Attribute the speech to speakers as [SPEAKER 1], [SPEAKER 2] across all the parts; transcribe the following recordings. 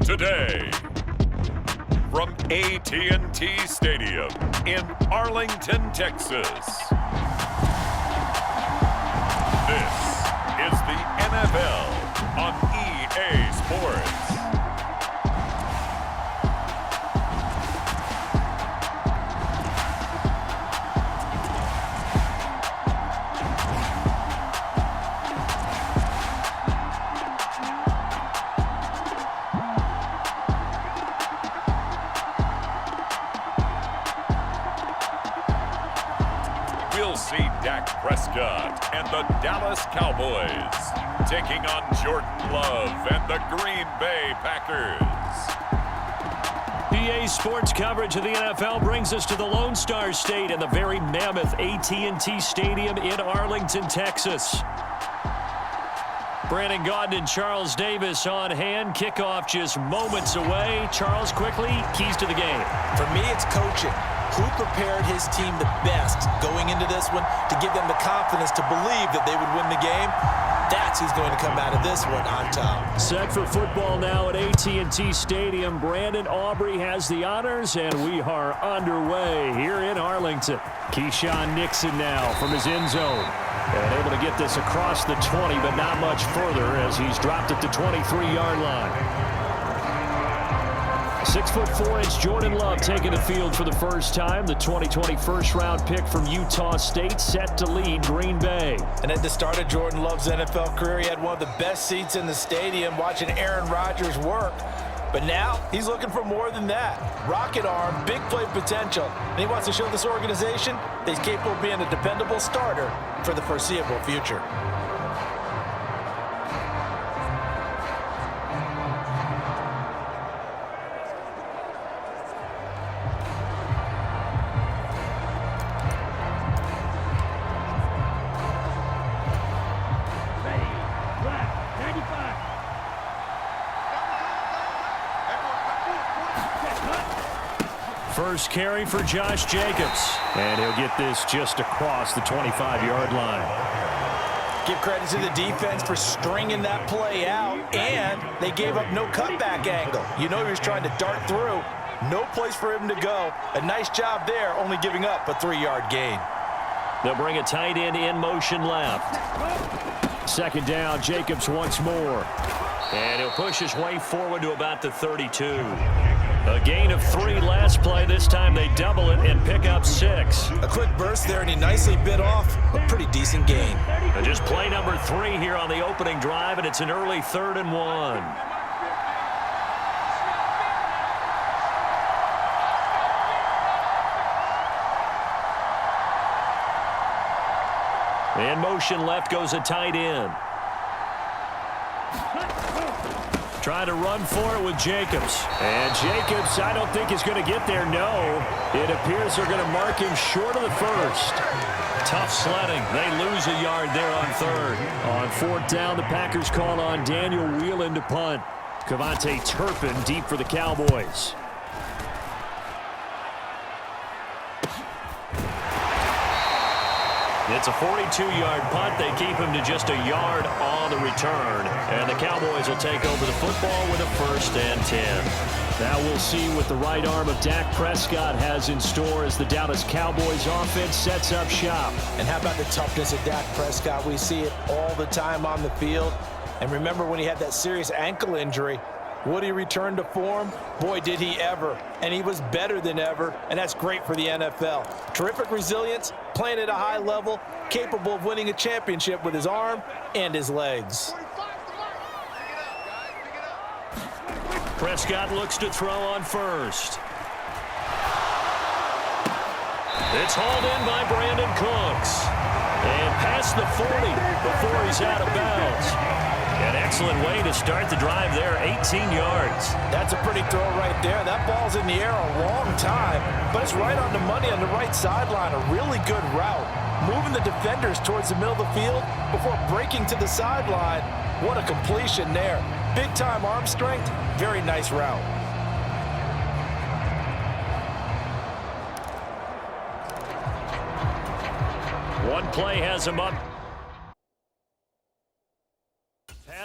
[SPEAKER 1] today. From AT&T Stadium in Arlington, Texas. This is the NFL on EA Sports. We'll see Dak Prescott and the Dallas Cowboys taking on Jordan Love and the Green Bay Packers.
[SPEAKER 2] EA Sports coverage of the NFL brings us to the Lone Star State and the very mammoth AT&T Stadium in Arlington, Texas. Brandon Gaudin and Charles Davis on hand. Kickoff just moments away. Charles, quickly, keys to the game.
[SPEAKER 3] For me, it's coaching. Who prepared his team the best going into this one to give them the confidence to believe that they would win the game? That's who's going to come out of this one on top.
[SPEAKER 2] Set for football now at AT&T Stadium. Brandon Aubrey has the honors, and we are underway here in Arlington. Keyshawn Nixon now from his end zone. And able to get this across the 20, but not much further as he's dropped at the 23-yard line. 6'4" Jordan Love taking the field for the first time. The 2020 first-round pick from Utah State set to lead Green Bay.
[SPEAKER 3] And at the start of Jordan Love's NFL career, he had one of the best seats in the stadium watching Aaron Rodgers work. But now he's looking for more than that. Rocket arm, big play potential. And he wants to show this organization that he's capable of being a dependable starter for the foreseeable future.
[SPEAKER 2] First carry for Josh Jacobs. And he'll get this just across the 25-yard line.
[SPEAKER 3] Give credit to the defense for stringing that play out, and they gave up no cutback angle. You know he was trying to dart through. No place for him to go. A nice job there, only giving up a 3-yard gain.
[SPEAKER 2] They'll bring a tight end in motion left. Second down, Jacobs once more. And he'll push his way forward to about the 32. A gain of 3 last play. This time they double it and pick up 6.
[SPEAKER 3] A quick burst there, and he nicely bit off a pretty decent gain.
[SPEAKER 2] And just play number 3 here on the opening drive, and it's an early 3rd and 1. In motion left goes a tight end. Trying to run for it with Jacobs. And Jacobs, I don't think is going to get there. No. It appears they're going to mark him short of the first. Tough sledding. They lose a yard there on 3rd. On 4th down, the Packers call on Daniel Whelan to punt. Cavante Turpin deep for the Cowboys. It's a 42-yard punt. They keep him to just a yard on the return. And the Cowboys will take over the football with a 1st and 10. Now we'll see what the right arm of Dak Prescott has in store as the Dallas Cowboys offense sets up shop.
[SPEAKER 3] And how about the toughness of Dak Prescott? We see it all the time on the field. And remember when he had that serious ankle injury, would he return to form? Boy, did he ever. And he was better than ever, and that's great for the NFL. Terrific resilience, playing at a high level, capable of winning a championship with his arm and his legs.
[SPEAKER 2] Prescott looks to throw on 1st. It's hauled in by Brandon Cooks. And past the 40 before he's out of bounds. An excellent way to start the drive there, 18 yards.
[SPEAKER 3] That's a pretty throw right there. That ball's in the air a long time, but it's right on the money on the right sideline. A really good route. Moving the defenders towards the middle of the field before breaking to the sideline. What a completion there. Big-time arm strength. Very nice route.
[SPEAKER 2] One play has him up.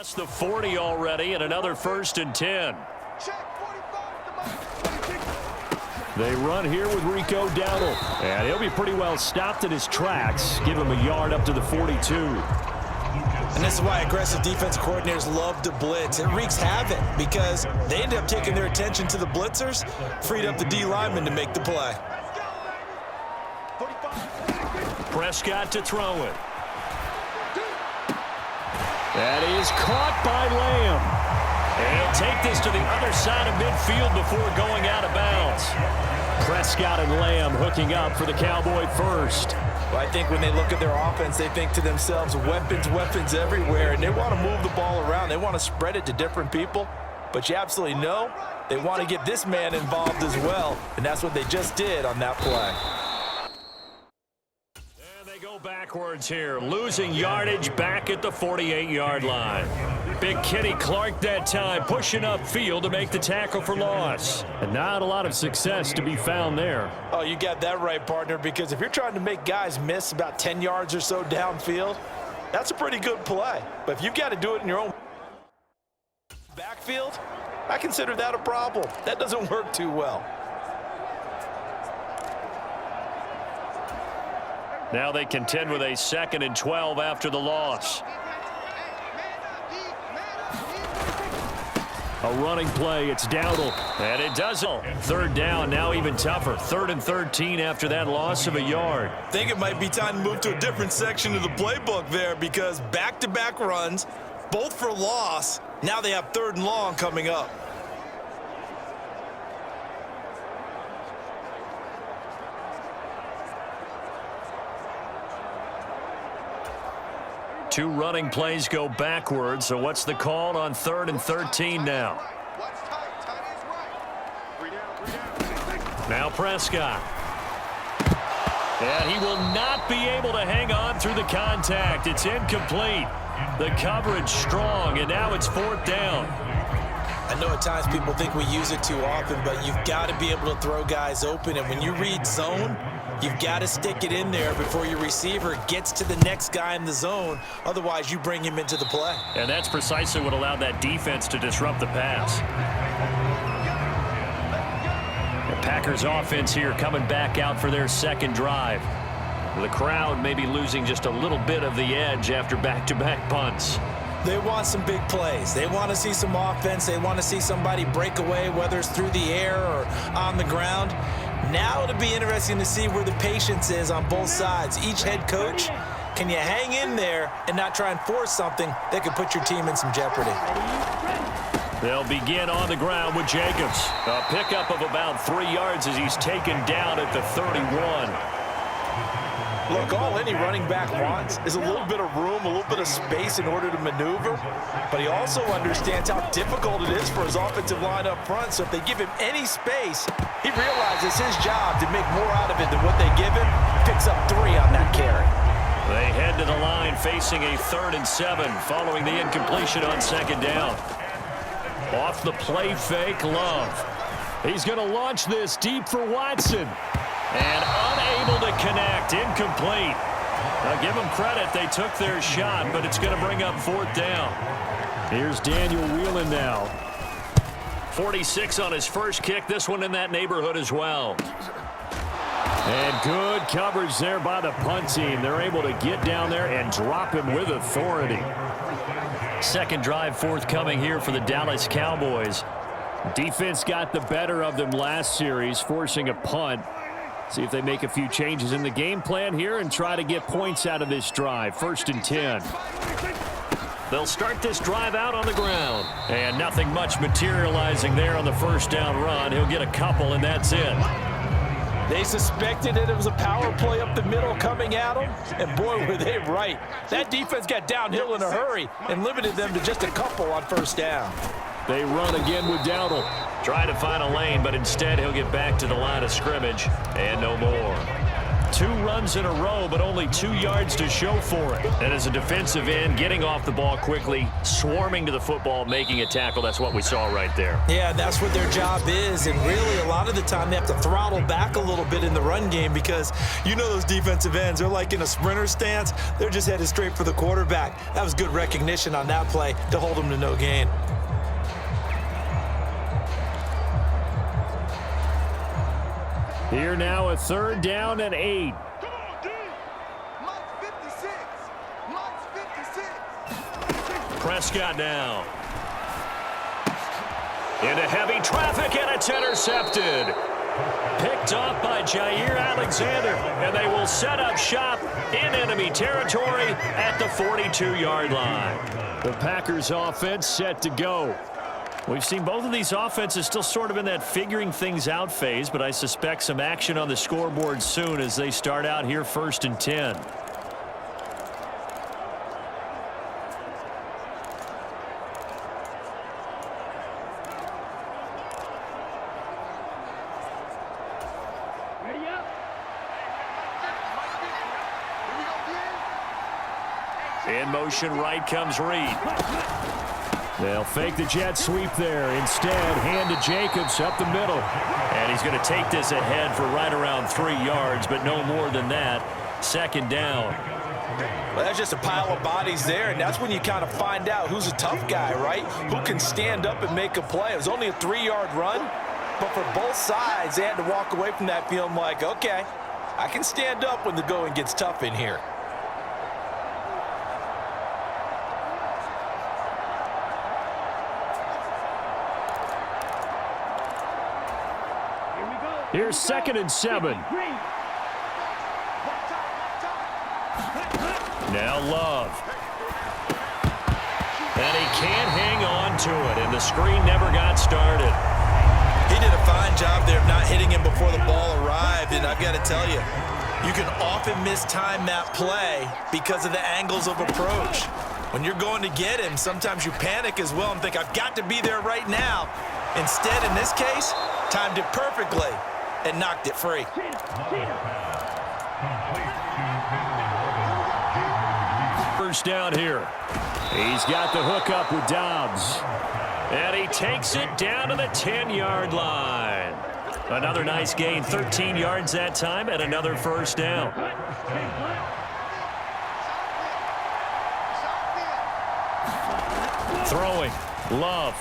[SPEAKER 2] Past the 40 already, and another 1st and 10. They run here with Rico Dowdle. And he'll be pretty well stopped in his tracks. Give him a yard up to the 42.
[SPEAKER 3] And this is why aggressive defense coordinators love to blitz. It wreaks havoc because they end up taking their attention to the blitzers, freed up the D lineman to make the play.
[SPEAKER 2] Prescott to throw it. That is caught by Lamb. And he'll take this to the other side of midfield before going out of bounds. Prescott and Lamb hooking up for the Cowboy first.
[SPEAKER 3] Well, I think when they look at their offense, they think to themselves, weapons, weapons everywhere, and they want to move the ball around. They want to spread it to different people, but you absolutely know they want to get this man involved as well, and that's what they just did on that play.
[SPEAKER 2] And they go backwards here, losing yardage back at the 48-yard line. Big Kenny Clark that time, pushing upfield to make the tackle for loss. And not a lot of success to be found there.
[SPEAKER 3] Oh, you got that right, partner, because if you're trying to make guys miss about 10 yards or so downfield, that's a pretty good play. But if you've got to do it in your own backfield, I consider that a problem. That doesn't work too well.
[SPEAKER 2] Now they contend with a 2nd and 12 after the loss. A running play, it's Dowdle, and it does it. 3rd down, now even tougher. 3rd and 13 after that loss of a yard.
[SPEAKER 3] I think it might be time to move to a different section of the playbook there because back-to-back runs, both for loss. Now they have 3rd and long coming up.
[SPEAKER 2] Two running plays go backwards, so what's the call on 3rd and 13 now? Now Prescott. And he will not be able to hang on through the contact. It's incomplete. The coverage strong, and now it's 4th down.
[SPEAKER 3] I know at times people think we use it too often, but you've got to be able to throw guys open, and when you read zone, you've got to stick it in there before your receiver gets to the next guy in the zone. Otherwise, you bring him into the play.
[SPEAKER 2] And that's precisely what allowed that defense to disrupt the pass. The Packers offense here coming back out for their 2nd drive. The crowd may be losing just a little bit of the edge after back-to-back punts.
[SPEAKER 3] They want some big plays. They want to see some offense. They want to see somebody break away, whether it's through the air or on the ground. Now it'll be interesting to see where the patience is on both sides. Each head coach, can you hang in there and not try and force something that could put your team in some jeopardy?
[SPEAKER 2] They'll begin on the ground with Jacobs. A pickup of about 3 yards as he's taken down at the 31.
[SPEAKER 3] Look, all any running back wants is a little bit of room, a little bit of space in order to maneuver, but he also understands how difficult it is for his offensive line up front, so if they give him any space, he realizes his job to make more out of it than what they give him, picks up 3 on that carry.
[SPEAKER 2] They head to the line facing a 3rd and 7 following the incompletion on 2nd down. Off the play fake, Love. He's going to launch this deep for Watson. And unable to connect, incomplete. Now give them credit, they took their shot, but it's going to bring up 4th down. Here's Daniel Whelan now. 46 on his first kick, this one in that neighborhood as well. And good coverage there by the punt team. They're able to get down there and drop him with authority. 2nd drive forthcoming here for the Dallas Cowboys. Defense got the better of them last series, forcing a punt. See if they make a few changes in the game plan here and try to get points out of this drive. 1st and 10. They'll start this drive out on the ground. And nothing much materializing there on the 1st down run. He'll get a couple, and that's it.
[SPEAKER 3] They suspected it was a power play up the middle coming at them, and boy, were they right. That defense got downhill in a hurry and limited them to just a couple on 1st down.
[SPEAKER 2] They run again with Dowdle. Trying to find a lane, but instead he'll get back to the line of scrimmage, and no more. 2 runs in a row, but only 2 yards to show for it. And as a defensive end, getting off the ball quickly, swarming to the football, making a tackle, that's what we saw right there.
[SPEAKER 3] Yeah, that's what their job is, and really a lot of the time they have to throttle back a little bit in the run game because you know those defensive ends, they're like in a sprinter stance. They're just headed straight for the quarterback. That was good recognition on that play to hold them to no gain.
[SPEAKER 2] Here now, a 3rd down and 8. Prescott now. Into heavy traffic, and it's intercepted. Picked off by Jair Alexander, and they will set up shop in enemy territory at the 42-yard line. The Packers offense set to go. We've seen both of these offenses still sort of in that figuring things out phase, but I suspect some action on the scoreboard soon as they start out here 1st and 10. In motion, right comes Reed. They'll fake the jet sweep there. Instead, hand to Jacobs up the middle. And he's going to take this ahead for right around 3 yards, but no more than that. 2nd down.
[SPEAKER 3] Well, that's just a pile of bodies there, and that's when you kind of find out who's a tough guy, right? Who can stand up and make a play. It was only a 3-yard run, but for both sides, they had to walk away from that feeling like, okay, I can stand up when the going gets tough in here.
[SPEAKER 2] Here's 2nd and 7. Now Love. And he can't hang on to it, and the screen never got started.
[SPEAKER 3] He did a fine job there of not hitting him before the ball arrived, and I've got to tell you, you can often mistime that play because of the angles of approach. When you're going to get him, sometimes you panic as well and think, I've got to be there right now. Instead, in this case, timed it perfectly and knocked it free.
[SPEAKER 2] First down here. He's got the hook up with Dobbs. And he takes it down to the 10-yard line. Another nice gain, 13 yards that time, and another 1st down. Throwing. Love.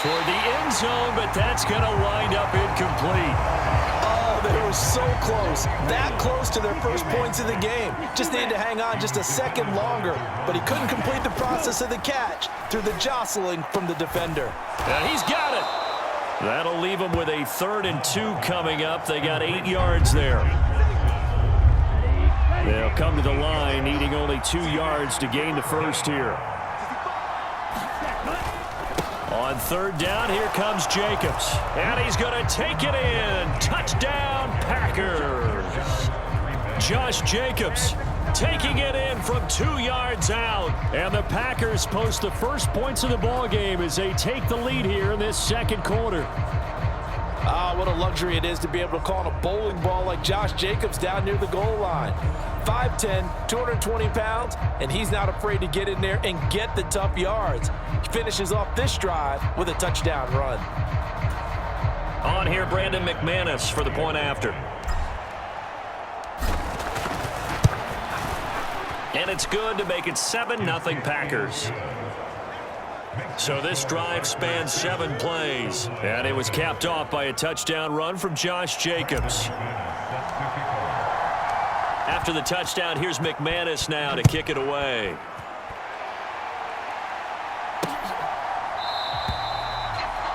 [SPEAKER 2] Toward the end zone, but that's going to wind up incomplete.
[SPEAKER 3] Oh, they were so close. That close to their first points of the game. Just needed to hang on just a second longer, but he couldn't complete the process of the catch through the jostling from the defender.
[SPEAKER 2] And he's got it. That'll leave them with a 3rd and 2 coming up. They got 8 yards there. They'll come to the line, needing only 2 yards to gain the first here. On 3rd down, here comes Jacobs. And he's going to take it in. Touchdown, Packers. Josh Jacobs taking it in from 2 yards out. And the Packers post the first points of the ball game as they take the lead here in this 2nd quarter.
[SPEAKER 3] Ah, what a luxury it is to be able to call on a bowling ball like Josh Jacobs down near the goal line. 5'10", 220 pounds, and he's not afraid to get in there and get the tough yards. He finishes off this drive with a touchdown run.
[SPEAKER 2] On here, Brandon McManus for the point after. And it's good to make it 7-0 Packers. So this drive spans 7 plays, and it was capped off by a touchdown run from Josh Jacobs. After the touchdown, here's McManus now to kick it away.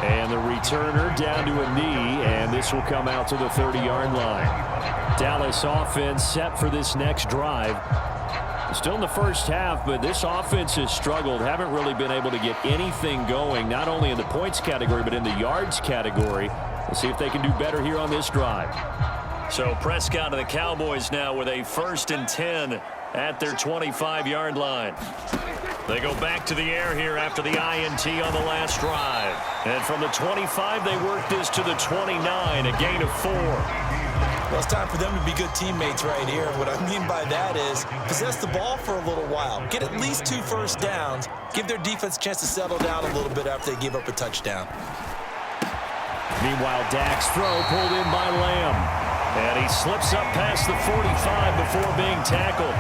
[SPEAKER 2] And the returner down to a knee, and this will come out to the 30-yard line. Dallas offense set for this next drive. Still in the first half, but this offense has struggled. Haven't really been able to get anything going, not only in the points category, but in the yards category. We'll see if they can do better here on this drive. So Prescott and the Cowboys now with a 1st and 10 at their 25-yard line. They go back to the air here after the INT on the last drive. And from the 25, they work this to the 29, a gain of 4.
[SPEAKER 3] Well, it's time for them to be good teammates right here. What I mean by that is possess the ball for a little while. Get at least 2 first downs. Give their defense a chance to settle down a little bit after they give up a touchdown.
[SPEAKER 2] Meanwhile, Dak's throw pulled in by Lamb. And he slips up past the 45 before being tackled.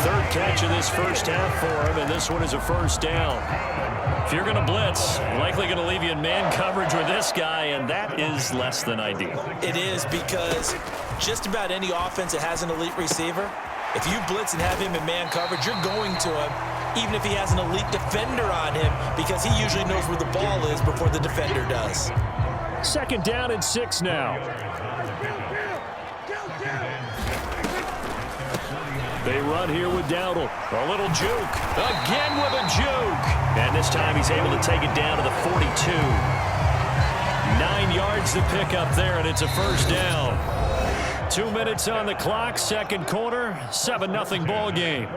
[SPEAKER 2] 3rd catch of this first half for him, and this one is a 1st down. If you're going to blitz, likely going to leave you in man coverage with this guy, and that is less than ideal.
[SPEAKER 3] It is, because just about any offense that has an elite receiver, if you blitz and have him in man coverage, you're going to him, even if he has an elite defender on him, because he usually knows where the ball is before the defender does.
[SPEAKER 2] 2nd down and 6 now. They run here with Dowdle. A little juke. Again with a juke. And this time he's able to take it down to the 42. 9 yards to pick up there, and it's a 1st down. 2 minutes on the clock, 2nd quarter, 7-0 ball game.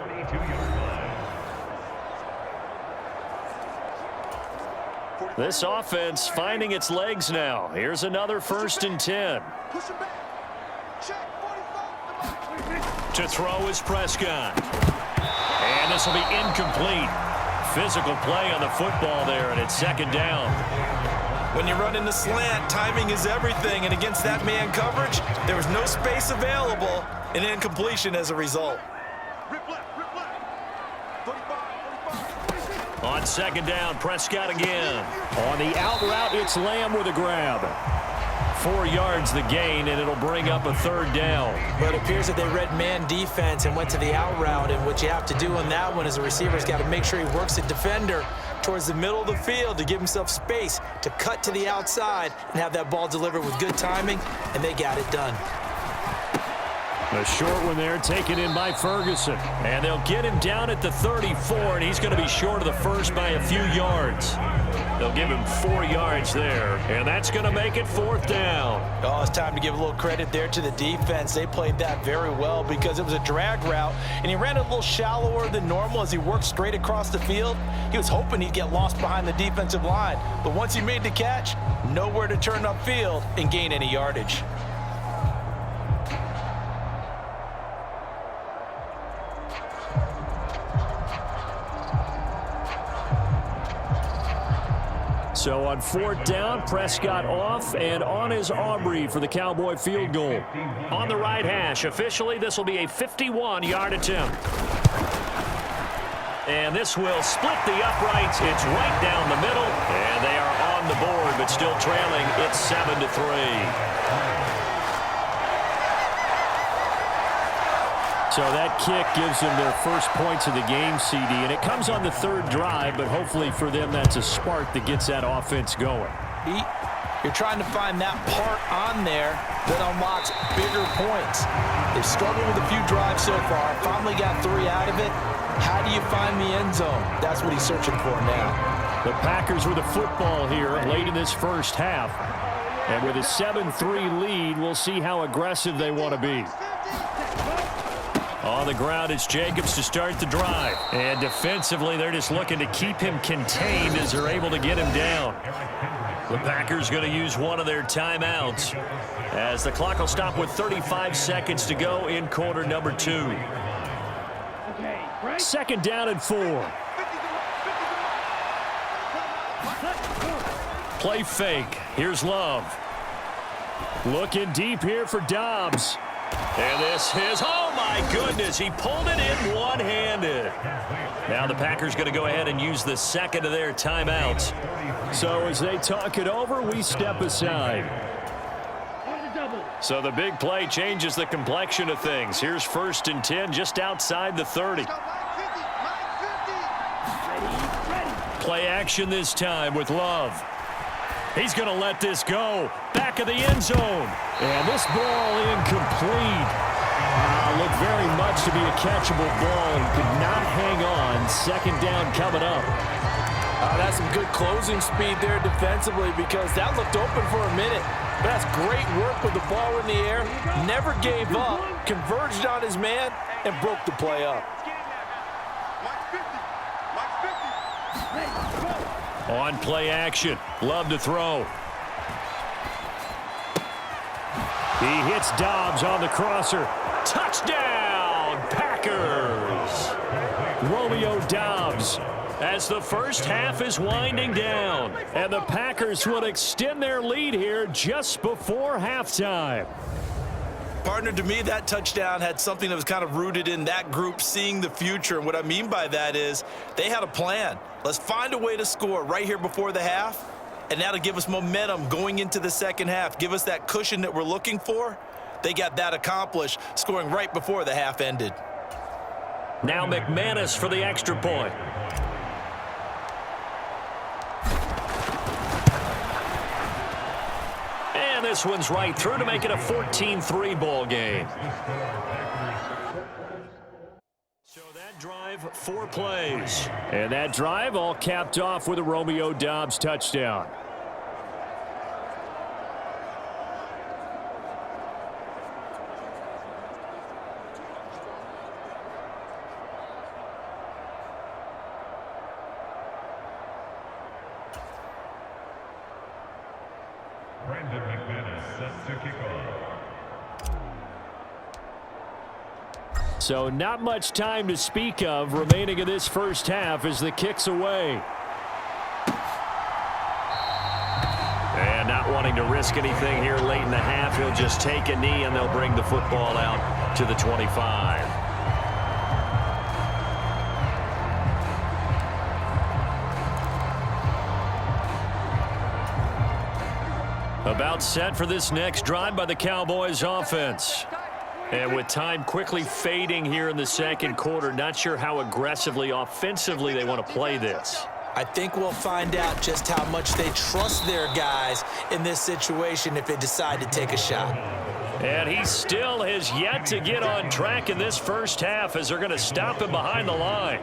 [SPEAKER 2] This offense finding its legs now. Here's another 1st and 10. To throw is Prescott. And this will be incomplete. Physical play on the football there, and it's 2nd down.
[SPEAKER 3] When you run in the slant, timing is everything, and against that man coverage, there was no space available, and incompletion as a result.
[SPEAKER 2] On 2nd down, Prescott again. On the out route, it's Lamb with a grab. 4 yards the gain, and it'll bring up a 3rd down.
[SPEAKER 3] But it appears that they read man defense and went to the out route, and what you have to do on that one is the receiver's got to make sure he works the defender towards the middle of the field to give himself space to cut to the outside and have that ball delivered with good timing, and they got it done.
[SPEAKER 2] The short one there taken in by Ferguson. And they'll get him down at the 34, and he's going to be short of the 1st by a few yards. They'll give him 4 yards there, and that's going to make it 4th down.
[SPEAKER 3] Oh, it's time to give a little credit there to the defense. They played that very well because it was a drag route, and he ran a little shallower than normal as he worked straight across the field. He was hoping he'd get lost behind the defensive line, but once he made the catch, nowhere to turn upfield and gain any yardage.
[SPEAKER 2] So on 4th down, Prescott off, and on is Aubrey for the Cowboy field goal. On the right hash, officially this will be a 51-yard attempt. And this will split the uprights. It's right down the middle, and they are on the board, but still trailing. It's 7-3. So that kick gives them their first points of the game, CD, and it comes on the 3rd drive, but hopefully for them that's a spark that gets that offense going.
[SPEAKER 3] You're trying to find that part on there that unlocks bigger points. They've struggled with a few drives so far, finally got 3 out of it. How do you find the end zone? That's what he's searching for now.
[SPEAKER 2] The Packers with a football here late in this 1st half. And with a 7-3 lead, we'll see how aggressive they want to be. On the ground, it's Jacobs to start the drive. And defensively, they're just looking to keep him contained as they're able to get him down. The Packers going to use one of their timeouts as the clock will stop with 35 seconds to go in quarter number 2. 2nd down and 4. Play fake. Here's Love. Looking deep here for Dobbs. And this is, oh my goodness, he pulled it in one-handed. Now the Packers going to go ahead and use the 2nd of their timeouts. So as they talk it over, we step aside. So the big play changes the complexion of things. Here's 1st and 10 just outside the 30. Play action this time with Love. He's going to let this go. Back of the end zone. And this ball incomplete. Looked very much to be a catchable ball and could not hang on. 2nd down coming up.
[SPEAKER 3] That's some good closing speed there defensively because that looked open for a minute. But that's great work with the ball in the air. Never gave up. Converged on his man and broke the play up.
[SPEAKER 2] On play action. Love to throw. He hits Dobbs on the crosser. Touchdown, Packers! Romeo Dobbs as the 1st half is winding down. And the Packers will extend their lead here just before halftime.
[SPEAKER 3] Partner, to me, that touchdown had something that was kind of rooted in that group seeing the future. And what I mean by that is they had a plan. Let's find a way to score right here before the half, and that'll give us momentum going into the second half, give us that cushion that we're looking for. They got that accomplished, scoring right before the half ended.
[SPEAKER 2] Now McManus for the extra point. And this one's right through to make it a 14-3 ball game. So that drive, 4 plays. And that drive all capped off with a Romeo Doubs touchdown. So not much time to speak of remaining in this first half as the kick's away. And not wanting to risk anything here late in the half, he'll just take a knee and they'll bring the football out to the 25. About set for this next drive by the Cowboys offense. And with time quickly fading here in the second quarter, not sure how aggressively, offensively they want to play this.
[SPEAKER 3] I think we'll find out just how much they trust their guys in this situation if they decide to take a shot.
[SPEAKER 2] And he still has yet to get on track in this first half as they're going to stop him behind the line.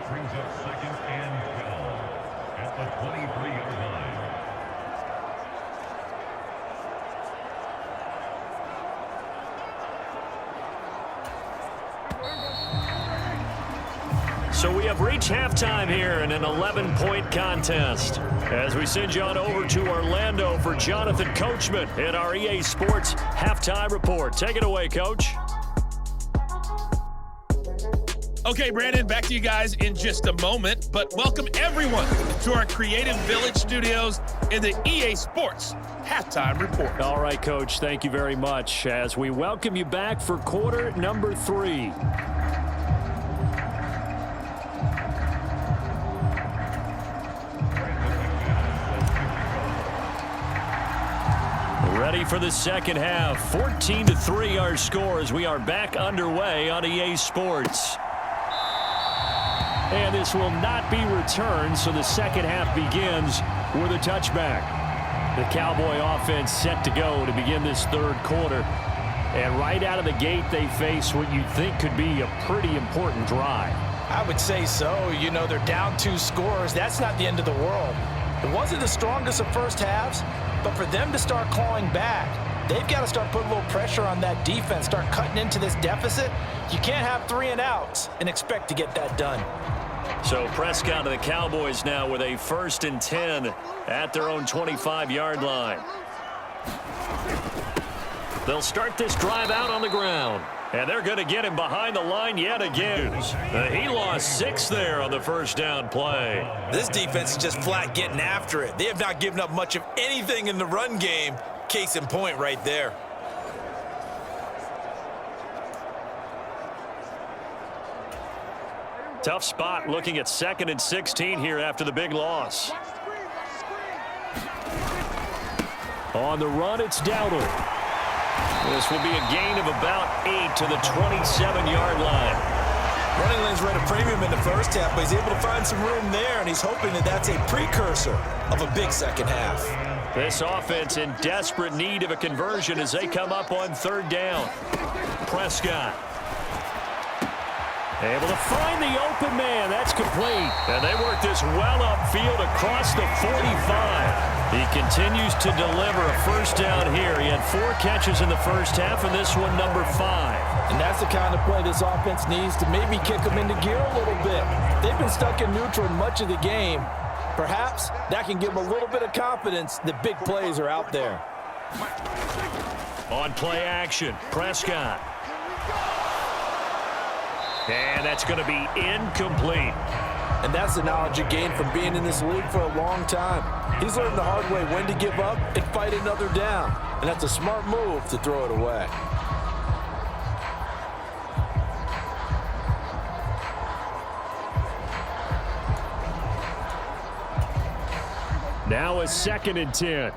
[SPEAKER 2] So we have reached halftime here in an 11-point contest. As we send you on over to Orlando for Jonathan Coachman in our EA Sports Halftime Report. Take it away, Coach.
[SPEAKER 4] Okay, Brandon, back to you guys in just a moment, but welcome everyone to our Creative Village studios in the EA Sports Halftime Report.
[SPEAKER 2] All right, Coach, thank you very much as we welcome you back for quarter number 3. Ready for the second half. 14-3 our score as we are back underway on EA Sports. And this will not be returned, so the second half begins with a touchback. The Cowboy offense set to go to begin this third quarter. And right out of the gate, they face what you'd think could be a pretty important drive.
[SPEAKER 3] I would say so. You know, they're down 2 scores. That's not the end of the world. It wasn't the strongest of first halves, but for them to start clawing back, they've got to start putting a little pressure on that defense, start cutting into this deficit. You can't have 3 and outs and expect to get that done.
[SPEAKER 2] So Prescott and the Cowboys now with a 1st and 10 at their own 25-yard line. They'll start this drive out on the ground. And they're going to get him behind the line yet again. He lost 6 there on the first down play.
[SPEAKER 3] This defense is just flat getting after it. They have not given up much of anything in the run game. Case in point right there.
[SPEAKER 2] Tough spot looking at 2nd and 16 here after the big loss. On the run, it's Dowdle. This will be a gain of about 8 to the 27-yard line.
[SPEAKER 3] Running lanes were at a premium in the first half, but he's able to find some room there, and he's hoping that that's a precursor of a big second half.
[SPEAKER 2] This offense in desperate need of a conversion as they come up on 3rd down. Prescott able to find the open man. That's complete. And they work this well upfield across the 45. He continues to deliver a first down here. He had 4 catches in the first half, and this one number 5.
[SPEAKER 3] And that's the kind of play this offense needs to maybe kick them into gear a little bit. They've been stuck in neutral much of the game. Perhaps that can give them a little bit of confidence that big plays are out there.
[SPEAKER 2] On play action, Prescott. And that's going to be incomplete.
[SPEAKER 3] And that's the knowledge you gain from being in this league for a long time. He's learned the hard way when to give up and fight another down. And that's a smart move to throw it away.
[SPEAKER 2] Now a 2nd and 10.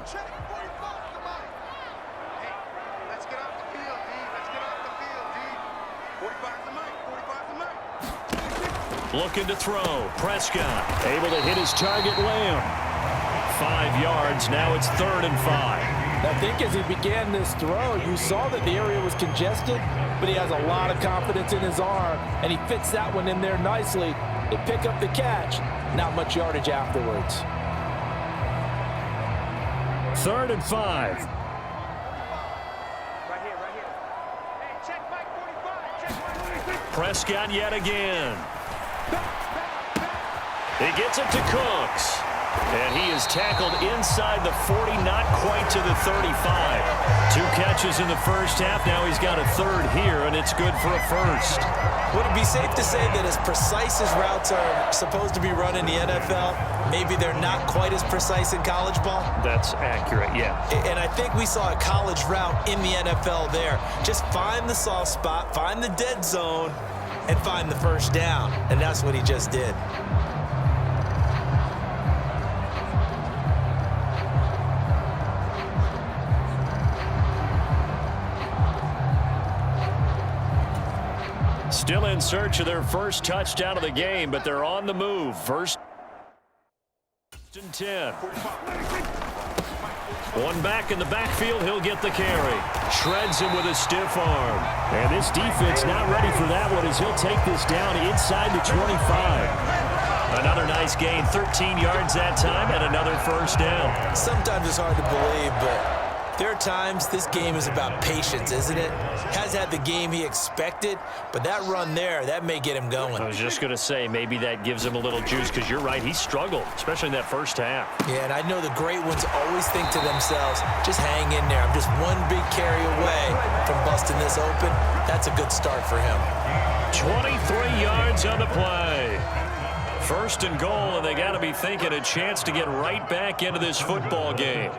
[SPEAKER 2] Looking to throw. Prescott able to hit his target, Lamb. 5 yards. Now it's 3rd and 5.
[SPEAKER 3] I think as he began this throw, you saw that the area was congested, but he has a lot of confidence in his arm, and he fits that one in there nicely. They pick up the catch. Not much yardage afterwards.
[SPEAKER 2] 3rd and 5.
[SPEAKER 5] Right here. Hey, check Mike 45. Check Mike 45.
[SPEAKER 2] Prescott yet again. He gets it to Cooks. And he is tackled inside the 40, not quite to the 35. 2 catches in the first half. Now he's got a 3rd here, and it's good for a 1st.
[SPEAKER 3] Would it be safe to say that as precise as routes are supposed to be run in the NFL, maybe they're not quite as precise in college ball?
[SPEAKER 2] That's accurate, yeah.
[SPEAKER 3] And I think we saw a college route in the NFL there. Just find the soft spot, find the dead zone, and find the first down. And that's what he just did.
[SPEAKER 2] Still in search of their first touchdown of the game, but they're on the move. 1st and 10. One back in the backfield, he'll get the carry. Shreds him with a stiff arm. And this defense not ready for that one as he'll take this down inside the 25. Another nice gain, 13 yards that time, and another 1st down.
[SPEAKER 3] Sometimes it's hard to believe, but there are times this game is about patience, isn't it? Has had the game he expected, but that run there, that may get him going.
[SPEAKER 2] I was just going to say, maybe that gives him a little juice, because you're right, he struggled, especially in that first half.
[SPEAKER 3] Yeah, and I know the great ones always think to themselves, just hang in there. I'm just one big carry away from busting this open. That's a good start for him.
[SPEAKER 2] 23 yards on the play. 1st and goal, and they got to be thinking a chance to get right back into this football game.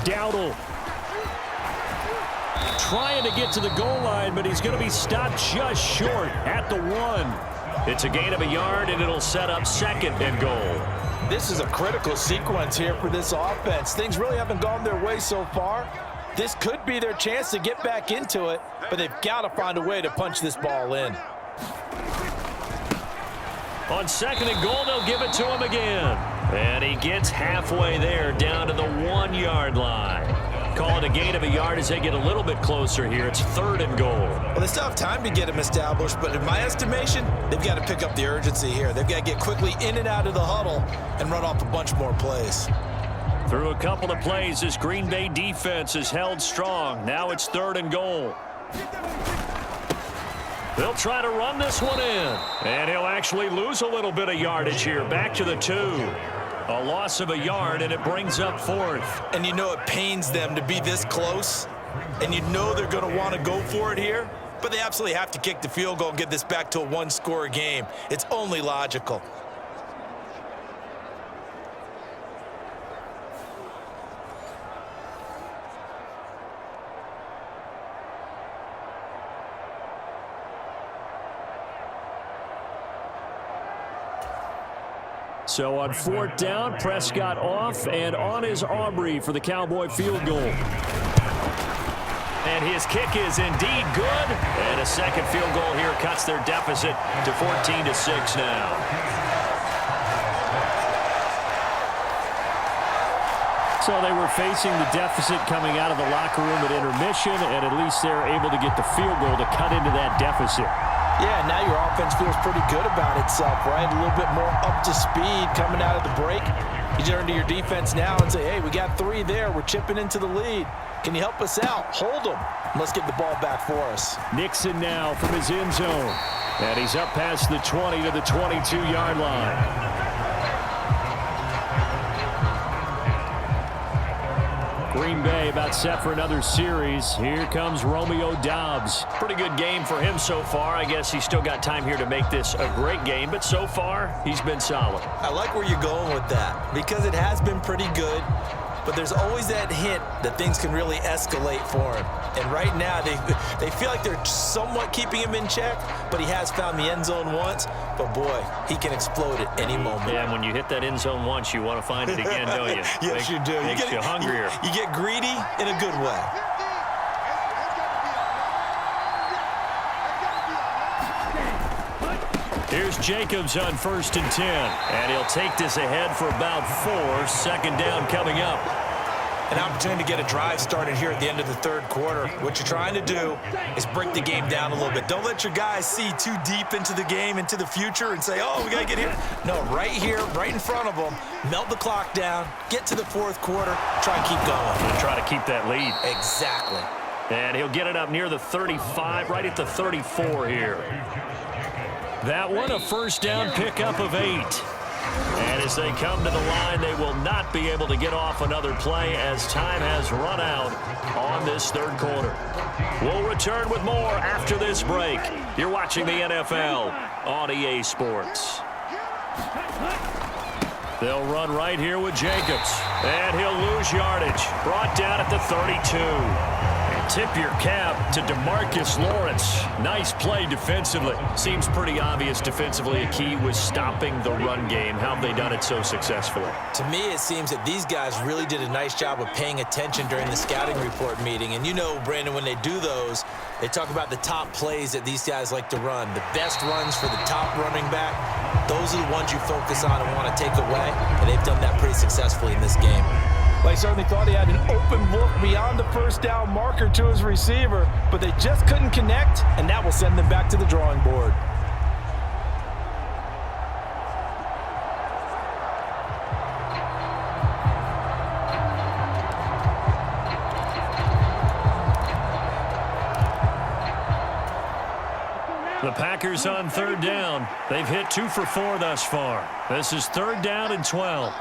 [SPEAKER 2] Dowdle trying to get to the goal line, but he's going to be stopped just short at the 1. It's a gain of a yard, and it'll set up 2nd and goal.
[SPEAKER 3] This is a critical sequence here for this offense. Things really haven't gone their way so far. This could be their chance to get back into it, but they've got to find a way to punch this ball in.
[SPEAKER 2] On 2nd and goal, they'll give it to him again. And he gets halfway there, down to the 1-yard line. Call it a gain of a yard as they get a little bit closer here. It's 3rd and goal.
[SPEAKER 3] Well, they still have time to get him established, but in my estimation, they've got to pick up the urgency here. They've got to get quickly in and out of the huddle and run off a bunch more plays.
[SPEAKER 2] Through a couple of plays, this Green Bay defense is held strong. Now it's 3rd and goal. They'll try to run this one in. And he'll actually lose a little bit of yardage here. Back to the 2. A loss of a yard, and it brings up 4th.
[SPEAKER 3] And you know it pains them to be this close. And you know they're going to want to go for it here. But they absolutely have to kick the field goal and get this back to a 1-score game. It's only logical.
[SPEAKER 2] So on 4th down, Prescott off, and on is Aubrey for the Cowboy field goal. And his kick is indeed good. And a 2nd field goal here cuts their deficit to 14-6 now. So they were facing the deficit coming out of the locker room at intermission, and at least they're able to get the field goal to cut into that deficit.
[SPEAKER 3] Yeah, now your offense feels pretty good about itself, right? A little bit more up to speed coming out of the break. You turn to your defense now and say, hey, we got 3 there. We're chipping into the lead. Can you help us out? Hold them. Let's get the ball back for us.
[SPEAKER 2] Nixon now from his end zone. And he's up past the 20 to the 22-yard line. Green Bay about set for another series. Here comes Romeo Doubs. Pretty good game for him so far. I guess he's still got time here to make this a great game, but so far, he's been solid.
[SPEAKER 3] I like where you're going with that because it has been pretty good, but there's always that hint that things can really escalate for him. And right now, they feel like they're somewhat keeping him in check, but he has found the end zone once. But, boy, he can explode at any moment.
[SPEAKER 2] Yeah, and when you hit that end zone once, you want to find it again, don't you?
[SPEAKER 3] Yes, you do.
[SPEAKER 2] Makes you hungrier.
[SPEAKER 3] You get greedy in a good way.
[SPEAKER 2] Here's Jacobs on 1st and 10. And he'll take this ahead for about 4. Second down coming up.
[SPEAKER 3] An opportunity to get a drive started here at the end of the third quarter. What you're trying to do is break the game down a little bit. Don't let your guys see too deep into the game, into the future, and say, oh, we got to get here. No, right here, right in front of them, melt the clock down, get to the fourth quarter, try and keep going.
[SPEAKER 2] And try to keep that lead.
[SPEAKER 3] Exactly.
[SPEAKER 2] And he'll get it up near the 35, right at the 34 here. That one, a first down pickup of 8. And as they come to the line, they will not be able to get off another play as time has run out on this third quarter. We'll return with more after this break. You're watching the NFL on EA Sports. They'll run right here with Jacobs. And he'll lose yardage. Brought down at the 32. Tip your cap to DeMarcus Lawrence. Nice play defensively. Seems pretty obvious defensively a key was stopping the run game. How have they done it so successfully?
[SPEAKER 3] To me, it seems that these guys really did a nice job of paying attention during the scouting report meeting. And you know, Brandon, when they do those, they talk about the top plays that these guys like to run. The best runs for the top running back, those are the ones you focus on and want to take away. And they've done that pretty successfully in this game.
[SPEAKER 6] They certainly thought he had an open look beyond the first down marker to his receiver, but they just couldn't connect, and that will send them back to the drawing board.
[SPEAKER 2] The Packers on third down. They've hit 2 for 4 thus far. This is 3rd down and 12.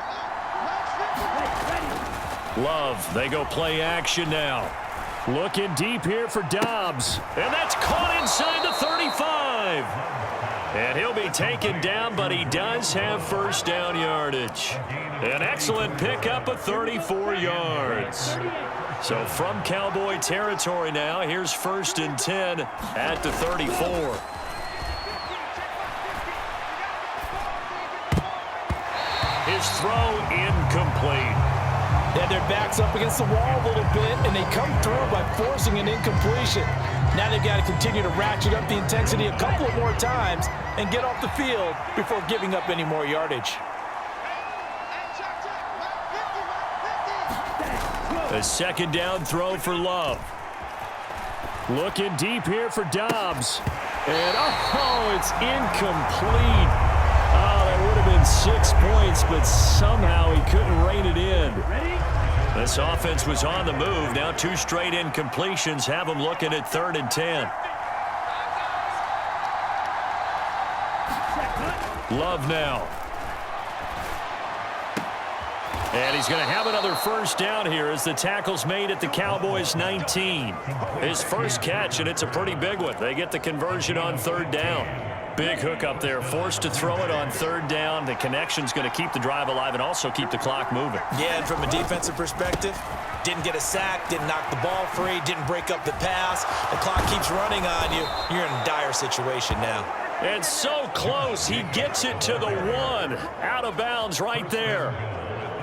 [SPEAKER 2] Love, they go play action now. Looking deep here for Dobbs. And that's caught inside the 35. And he'll be taken down, but he does have first down yardage. An excellent pickup of 34 yards. So from Cowboy territory now, here's 1st and 10 at the 34. His throw incomplete.
[SPEAKER 6] They had their backs up against the wall a little bit, and they come through by forcing an incompletion. Now they've got to continue to ratchet up the intensity a couple of more times and get off the field before giving up any more yardage.
[SPEAKER 2] A second down throw for Love. Looking deep here for Dobbs. And, oh, it's incomplete. Oh, that would have been 6 points, but somehow he couldn't rein it in. This offense was on the move. Now 2 straight incompletions have them looking at 3rd and 10. Love now. And he's going to have another first down here as the tackle's made at the Cowboys' 19. His first catch, and it's a pretty big one. They get the conversion on 3rd down. Big hook up there, forced to throw it on 3rd down. The connection's going to keep the drive alive and also keep the clock moving.
[SPEAKER 3] Yeah, and from a defensive perspective, didn't get a sack, didn't knock the ball free, didn't break up the pass. The clock keeps running on you. You're in a dire situation now.
[SPEAKER 2] And so close, he gets it to the 1. Out of bounds right there.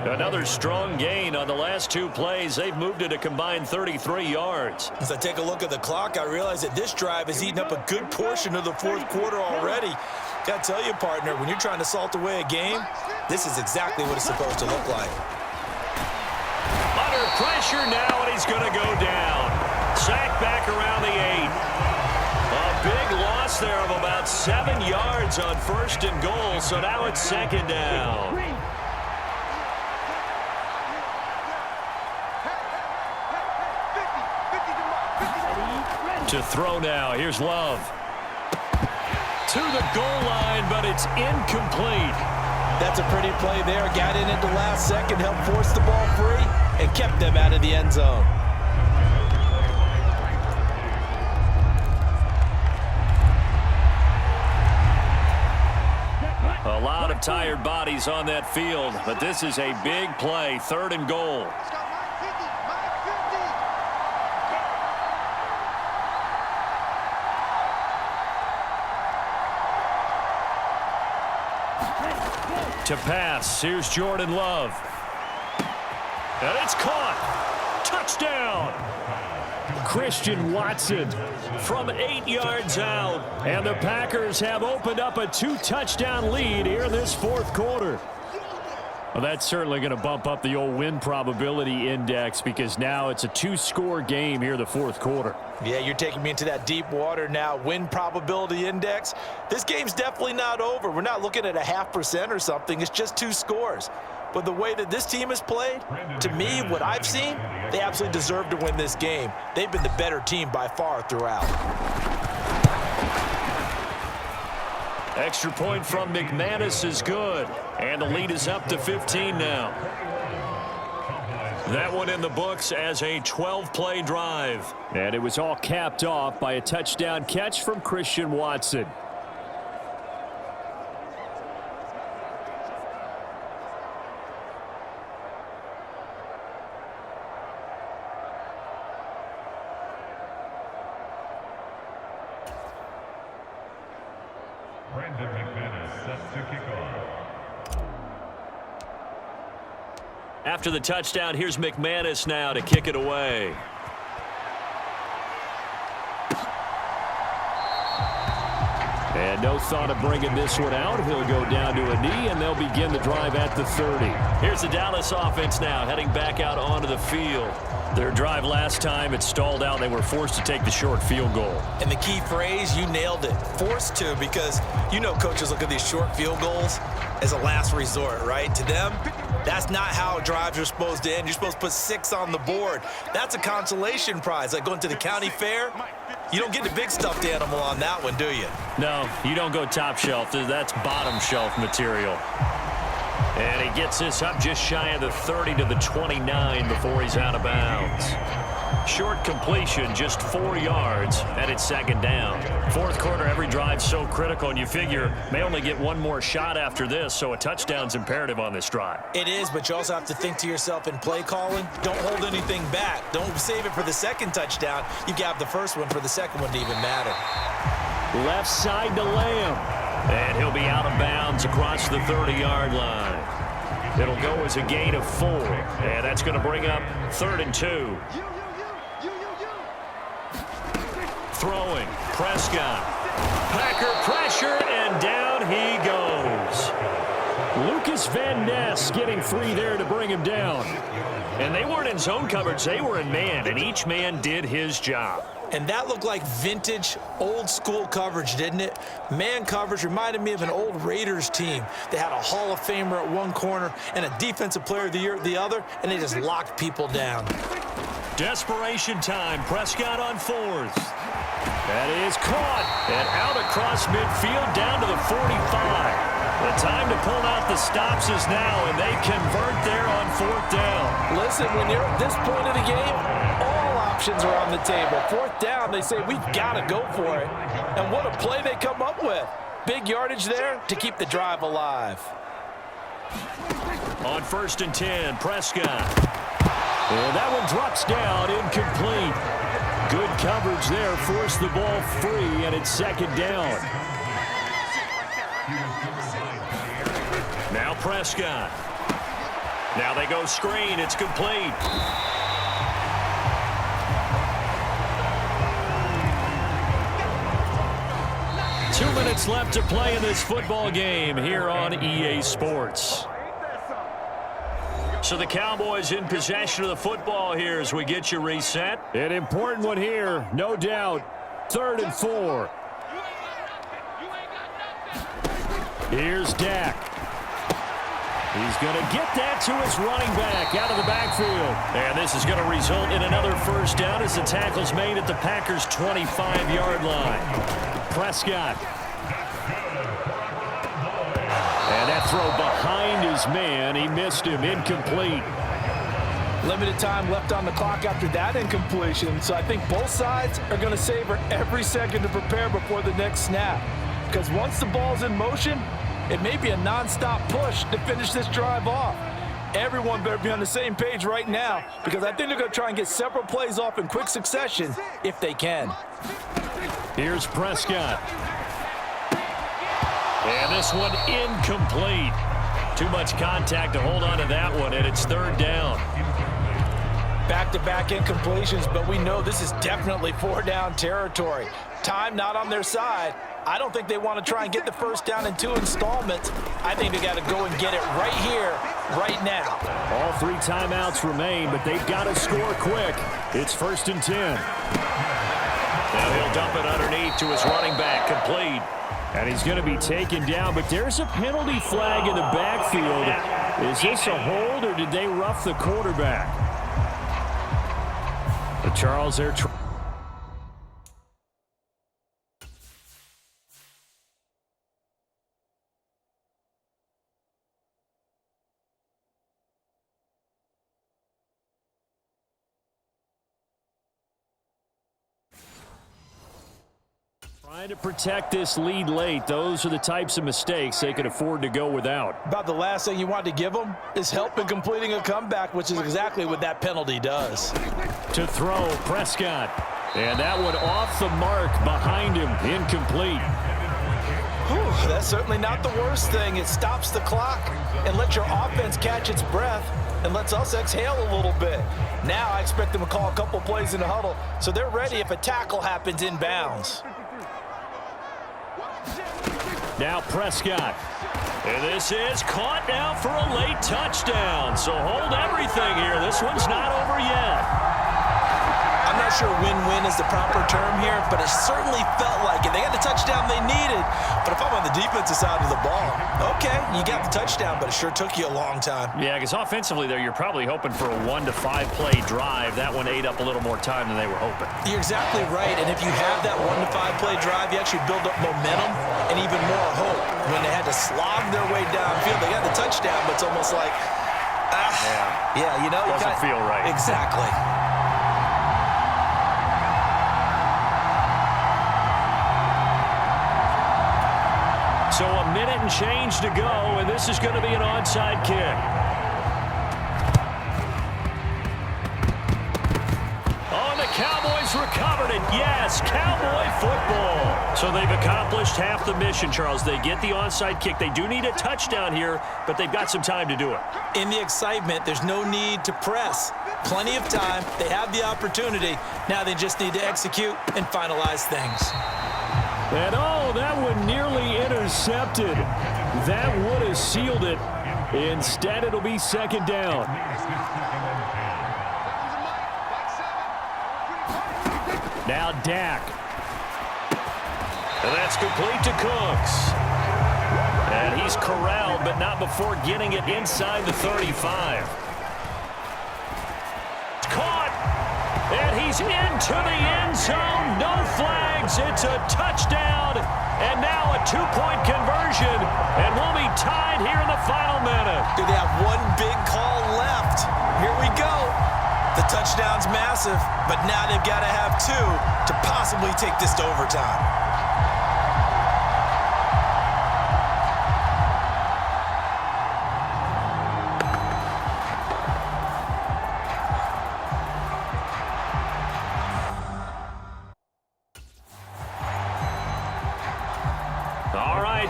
[SPEAKER 2] Another strong gain on the last 2 plays. They've moved it a combined 33 yards.
[SPEAKER 3] As I take a look at the clock, I realize that this drive has eaten up a good portion of the fourth quarter already. Got to tell you, partner, when you're trying to salt away a game, this is exactly what it's supposed to look like.
[SPEAKER 2] Under pressure now, and he's going to go down. Sacked back around the 8. A big loss there of about 7 yards on 1st and goal, so now it's 2nd down. To throw now. Here's Love. To the goal line, but it's incomplete.
[SPEAKER 6] That's a pretty play there. Got in at the last second, helped force the ball free, and kept them out of the end zone.
[SPEAKER 2] A lot of tired bodies on that field, but this is a big play. 3rd and goal. To pass, here's Jordan Love. And it's caught. Touchdown. Christian Watson from 8 yards out. And the Packers have opened up a 2-touchdown lead here in this fourth quarter. Well, that's certainly going to bump up the old win probability index because now it's a 2-score game here in the fourth quarter.
[SPEAKER 3] Yeah, you're taking me into that deep water now. Win probability index. This game's definitely not over. We're not looking at a 0.5% or something. It's just 2 scores. But the way that this team has played, to me, what I've seen, they absolutely deserve to win this game. They've been the better team by far throughout.
[SPEAKER 2] Extra point from McManus is good. And the lead is up to 15 now. That one in the books as a 12-play drive. And it was all capped off by a touchdown catch from Christian Watson. After the touchdown, here's McManus now to kick it away. And no thought of bringing this one out. He'll go down to a knee, and they'll begin the drive at the 30. Here's the Dallas offense now heading back out onto the field. Their drive last time, it stalled out. They were forced to take the short field goal.
[SPEAKER 3] And the key phrase, you nailed it. Forced to, because you know coaches look at these short field goals as a last resort, right? To them, that's not how drives are supposed to end. You're supposed to put 6 on the board. That's a consolation prize, like going to the county fair. You don't get the big stuffed animal on that one, do you?
[SPEAKER 2] No, you don't go top shelf. That's bottom shelf material. And he gets this up just shy of the 30 to the 29 before he's out of bounds. Short completion, just 4 yards, and it's second down. Fourth quarter, every drive's so critical, and you figure may only get one more shot after this, so a touchdown's imperative on this drive.
[SPEAKER 3] It is, but you also have to think to yourself in play calling, don't hold anything back. Don't save it for the second touchdown. You got the first one for the second one to even matter.
[SPEAKER 2] Left side to Lamb, and he'll be out of bounds across the 30-yard line. It'll go as a gain of 4, and that's going to bring up 3rd and 2. Throwing, Prescott. Packer pressure, and down he goes. Lucas Van Ness getting 3 there to bring him down. And they weren't in zone coverage, they were in man, and each man did his job.
[SPEAKER 3] And that looked like vintage, old-school coverage, didn't it? Man coverage reminded me of an old Raiders team. They had a Hall of Famer at one corner and a Defensive Player of the Year at the other, and they just locked people down.
[SPEAKER 2] Desperation time. Prescott on 4th. That is caught and out across midfield down to the 45. The time to pull out the stops is now, and they convert there on 4th down.
[SPEAKER 3] Listen, when you're at this point of the game, all options are on the table. 4th down, they say, we've got to go for it. And what a play they come up with. Big yardage there to keep the drive alive.
[SPEAKER 2] On 1st and 10, Prescott. And that one drops down, incomplete. Good coverage there, forced the ball free, and it's second down. Now Prescott. Now they go screen, it's complete. Two minutes left to play in this football game here on EA Sports. So the Cowboys in possession of the football here as we get you reset. An important one here, no doubt. 3rd and 4. Here's Dak. He's going to get that to his running back out of the backfield. And this is going to result in another first down as the tackle's made at the Packers' 25-yard line. Prescott. And that throw behind his man. He missed him. Incomplete.
[SPEAKER 6] Limited time left on the clock after that incompletion. So I think both sides are going to savor every second to prepare before the next snap. Because once the ball's in motion, it may be a nonstop push to finish this drive off. Everyone better be on the same page right now, because I think they're going to try and get several plays off in quick succession if they can.
[SPEAKER 2] Here's Prescott. And this one incomplete. Too much contact to hold on to that one, and it's third down.
[SPEAKER 3] Back-to-back incompletions, but we know this is definitely four-down territory. Time not on their side. I don't think they want to try and get the first down in 2 installments. I think they got to go and get it right here, right now.
[SPEAKER 2] All 3 timeouts remain, but they've got to score quick. It's 1st and 10. Now he'll dump it underneath to his running back, complete. And he's going to be taken down, but there's a penalty flag in the backfield. Is this a hold, or did they rough the quarterback? But Charles, they're trying to protect this lead late. Those are the types of mistakes they could afford to go without.
[SPEAKER 3] About the last thing you want to give them is help in completing a comeback, which is exactly what that penalty does.
[SPEAKER 2] To throw, Prescott. And that one off the mark behind him, incomplete.
[SPEAKER 3] Whew, that's certainly not the worst thing. It stops the clock and lets your offense catch its breath and lets us exhale a little bit. Now I expect them to call a couple plays in the huddle so they're ready if a tackle happens inbounds.
[SPEAKER 2] Now Prescott. And this is caught now for a late touchdown. So hold everything here. This one's not over yet.
[SPEAKER 3] I'm not sure win-win is the proper term here, but it certainly felt like it. They got the touchdown they needed, but if I'm on the defensive side of the ball, okay, you got the touchdown, but it sure took you a long time.
[SPEAKER 2] Yeah, because offensively there, you're probably hoping for a 1 to 5 play drive. That one ate up a little more time than they were hoping.
[SPEAKER 3] You're exactly right, and if you have that 1 to 5 play drive, you actually build up momentum and even more hope. When they had to slog their way downfield, they got the touchdown, but it's almost like, yeah, you know.
[SPEAKER 2] Doesn't feel right.
[SPEAKER 3] Exactly.
[SPEAKER 2] So a minute and change to go, and this is going to be an onside kick. Oh, and the Cowboys recovered it. Yes, Cowboy football. So they've accomplished half the mission, Charles. They get the onside kick. They do need a touchdown here, but they've got some time to do it.
[SPEAKER 3] In the excitement, there's no need to press. Plenty of time. They have the opportunity. Now they just need to execute and finalize things.
[SPEAKER 2] And oh, that one nearly intercepted. That would have sealed it. Instead, it'll be 2nd down. Now Dak. And that's complete to Cooks. And he's corralled, but not before getting it inside the 35. Caught. And he's into the end zone. No flags. It's a touchdown. And now a 2-point conversion. And we'll be tied here in the final minute.
[SPEAKER 3] Do they have one big call left? Here we go. The touchdown's massive, but now they've got to have 2 to possibly take this to overtime.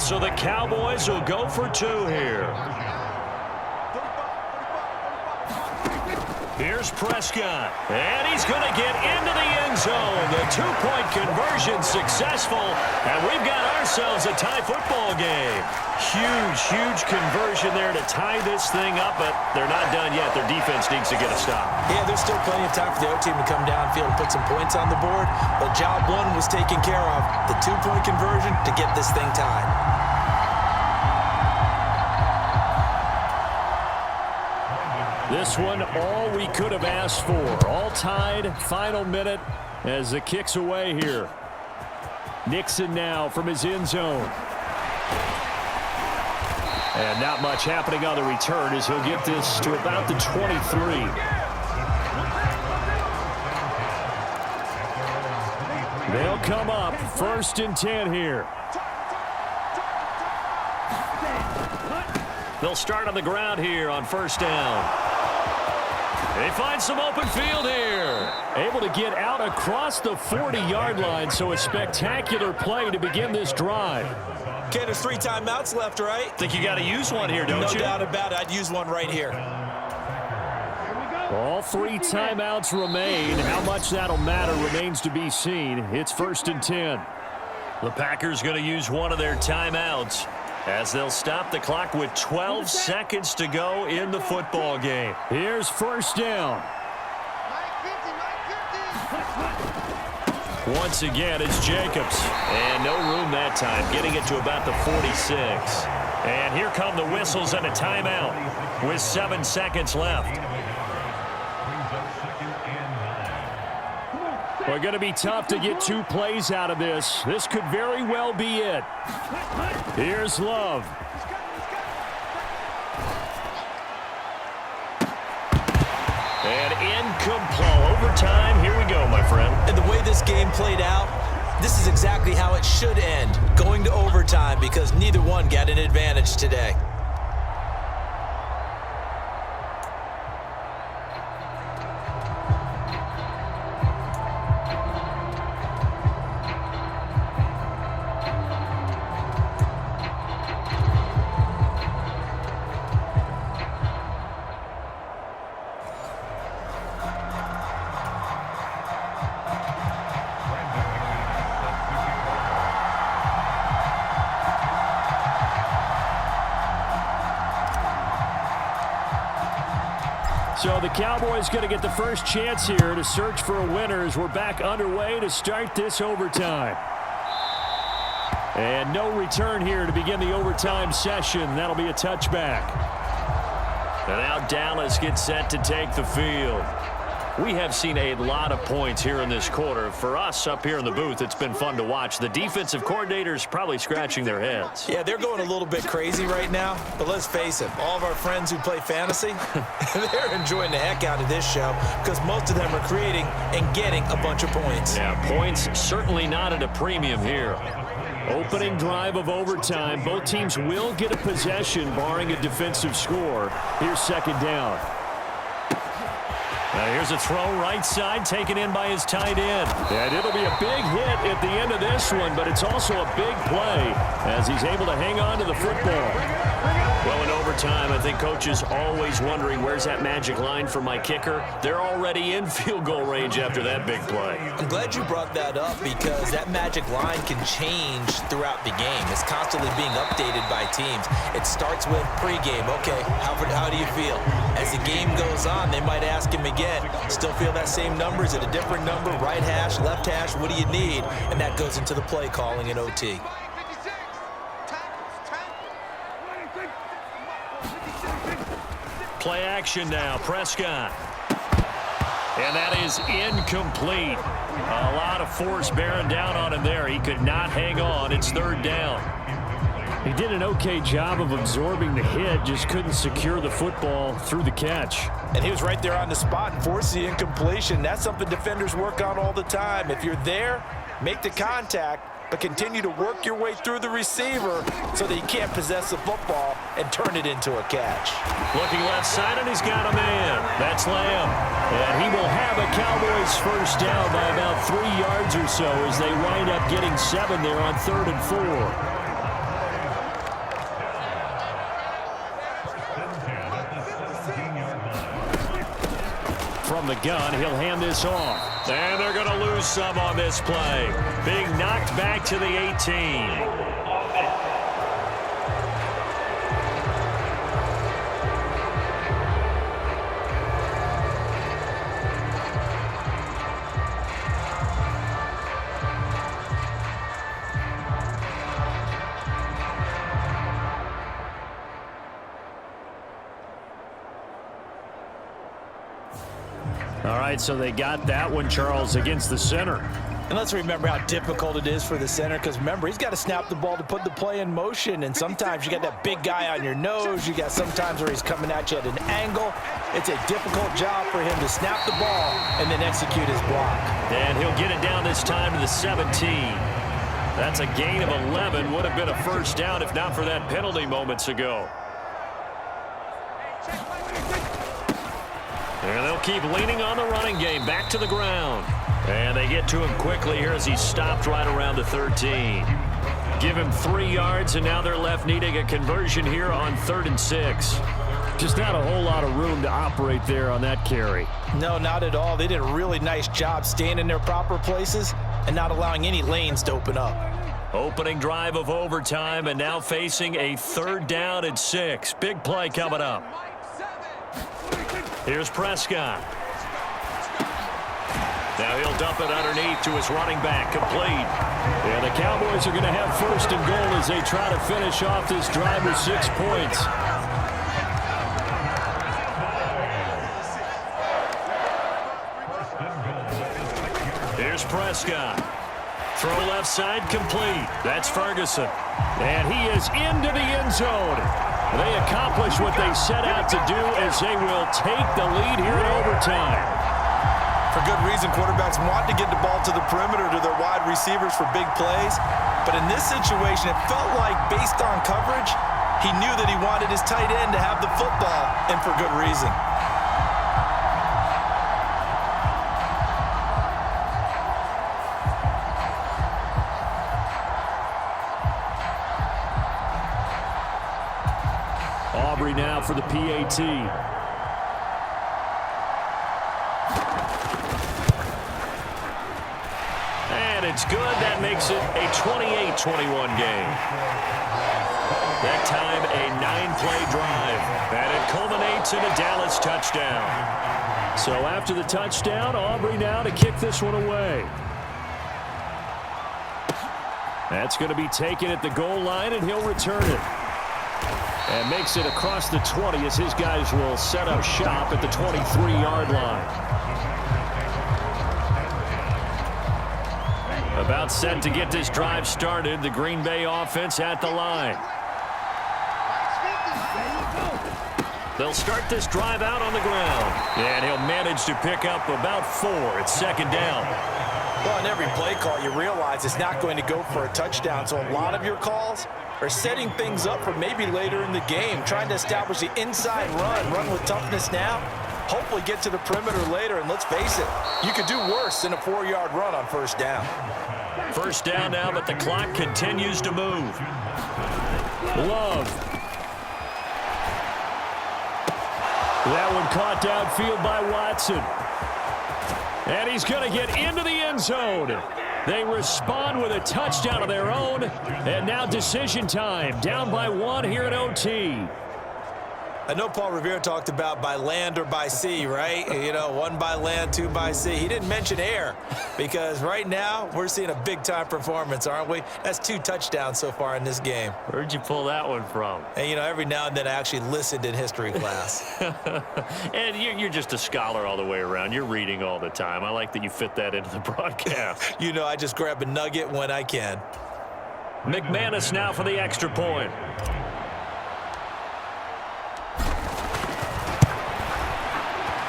[SPEAKER 2] So the Cowboys will go for 2 here. Here's Prescott. And he's going to get into the end zone. The 2-point conversion successful. And we've got ourselves a tie football game. Huge conversion there to tie this thing up, but they're not done yet. Their defense needs to get a stop.
[SPEAKER 3] Yeah, there's still plenty of time for the other team to come downfield and put some points on the board, but job 1 was taken care of. The 2-point conversion to get this thing tied.
[SPEAKER 2] This one, all we could have asked for. All tied, final minute as the kick's away here. Nixon now from his end zone. And not much happening on the return as he'll get this to about the 23. They'll come up 1st and 10 here. They'll start on the ground here on 1st down. They find some open field here. Able to get out across the 40-yard line, so a spectacular play to begin this drive.
[SPEAKER 3] Okay, there's 3 timeouts left, right?
[SPEAKER 2] Think you got to use one here, don't you?
[SPEAKER 3] No doubt about it. I'd use one right here.
[SPEAKER 2] All 3 timeouts remain. How much that'll matter remains to be seen. It's 1st and 10. The Packers going to use one of their timeouts as they'll stop the clock with 12 seconds to go in the football game. Here's 1st down. Once again, it's Jacobs. And no room that time, getting it to about the 46. And here come the whistles and a timeout with 7 seconds left. Well, going to be tough to get 2 plays out of this. This could very well be it. Here's Love. And incomplete. Overtime. Here we go, my friend.
[SPEAKER 3] And the way this game played out, this is exactly how it should end. Going to overtime because neither one got an advantage today.
[SPEAKER 2] So the Cowboys going to get the first chance here to search for a winner as we're back underway to start this overtime. And no return here to begin the overtime session. That'll be a touchback. And now Dallas gets set to take the field. We have seen a lot of points here in this quarter. For us up here in the booth, it's been fun to watch. The defensive coordinators probably scratching their heads.
[SPEAKER 3] Yeah, they're going a little bit crazy right now. But let's face it, all of our friends who play fantasy, they're enjoying the heck out of this show because most of them are creating and getting a bunch of points.
[SPEAKER 2] Yeah, points certainly not at a premium here. Opening drive of overtime. Both teams will get a possession, barring a defensive score. Here's 2nd down. Now here's a throw right side taken in by his tight end. And it'll be a big hit at the end of this one, but it's also a big play as he's able to hang on to the football. Well, in overtime, I think Coach is always wondering where's that magic line for my kicker. They're already in field goal range after that big play.
[SPEAKER 3] I'm glad you brought that up because that magic line can change throughout the game. It's constantly being updated by teams. It starts with pregame. Okay, how do you feel? As the game goes on, they might ask him again, still feel that same number? Is it a different number? Right hash, left hash, what do you need? And that goes into the play calling in OT.
[SPEAKER 2] Play action now, Prescott. And that is incomplete. A lot of force bearing down on him there. He could not hang on. It's 3rd down. He did an okay job of absorbing the hit, just couldn't secure the football through the catch.
[SPEAKER 3] And he was right there on the spot and forced the incompletion. That's something defenders work on all the time. If you're there, make the contact, but continue to work your way through the receiver so that he can't possess the football and turn it into a catch.
[SPEAKER 2] Looking left side, and he's got a man. That's Lamb. And he will have a Cowboys first down by about 3 yards or so as they wind up getting 7 there on 3rd and 4. From the gun, he'll hand this off. And they're going to lose some on this play. Being knocked back to the 18. All right, so they got that one, Charles, against the center.
[SPEAKER 3] And let's remember how difficult it is for the center because, remember, he's got to snap the ball to put the play in motion. And sometimes you got that big guy on your nose. You got sometimes where he's coming at you at an angle. It's a difficult job for him to snap the ball and then execute his block.
[SPEAKER 2] And he'll get it down this time to the 17. That's a gain of 11. Would have been a first down if not for that penalty moments ago. And they'll keep leaning on the running game. Back to the ground. And they get to him quickly here as he stopped right around the 13. Give him 3 yards, and now they're left needing a conversion here on 3rd and 6. Just not a whole lot of room to operate there on that carry.
[SPEAKER 3] No, not at all. They did a really nice job staying in their proper places and not allowing any lanes to open up.
[SPEAKER 2] Opening drive of overtime, and now facing a 3rd down and 6. Big play coming up. Here's Prescott. Now he'll dump it underneath to his running back, complete. And the Cowboys are going to have 1st and goal as they try to finish off this drive with 6 points. Here's Prescott. Throw left side, complete. That's Ferguson. And he is into the end zone. They accomplish what they set out to do as they will take the lead here in overtime.
[SPEAKER 3] For good reason, quarterbacks want to get the ball to the perimeter to their wide receivers for big plays. But in this situation, it felt like, based on coverage, he knew that he wanted his tight end to have the football, and for good reason.
[SPEAKER 2] Aubrey now for the PAT. And it's good. That makes it a 28-21 game. That time a 9-play drive. And it culminates in a Dallas touchdown. So after the touchdown, Aubrey now to kick this one away. That's going to be taken at the goal line, and he'll return it. And makes it across the 20 as his guys will set up shop at the 23-yard line. About set to get this drive started. The Green Bay offense at the line. They'll start this drive out on the ground. And he'll manage to pick up about 4. It's 2nd down.
[SPEAKER 3] Well, in every play call, you realize it's not going to go for a touchdown. So a lot of your calls are setting things up for maybe later in the game, trying to establish the inside run with toughness now, hopefully get to the perimeter later, and let's face it, you could do worse than a 4-yard run on 1st down.
[SPEAKER 2] 1st down now, but the clock continues to move. Love. That one caught downfield by Watson. And he's going to get into the end zone. They respond with a touchdown of their own. And now decision time. Down by 1 here at OT.
[SPEAKER 3] I know Paul Revere talked about by land or by sea, right? You know, 1 by land, 2 by sea. He didn't mention air because right now we're seeing a big-time performance, aren't we? That's 2 touchdowns so far in this game.
[SPEAKER 2] Where'd you pull that one from?
[SPEAKER 3] And, you know, every now and then I actually listened in history class.
[SPEAKER 2] And you're just a scholar all the way around. You're reading all the time. I like that you fit that into the broadcast.
[SPEAKER 3] You know, I just grab a nugget when I can.
[SPEAKER 2] McManus now for the extra point.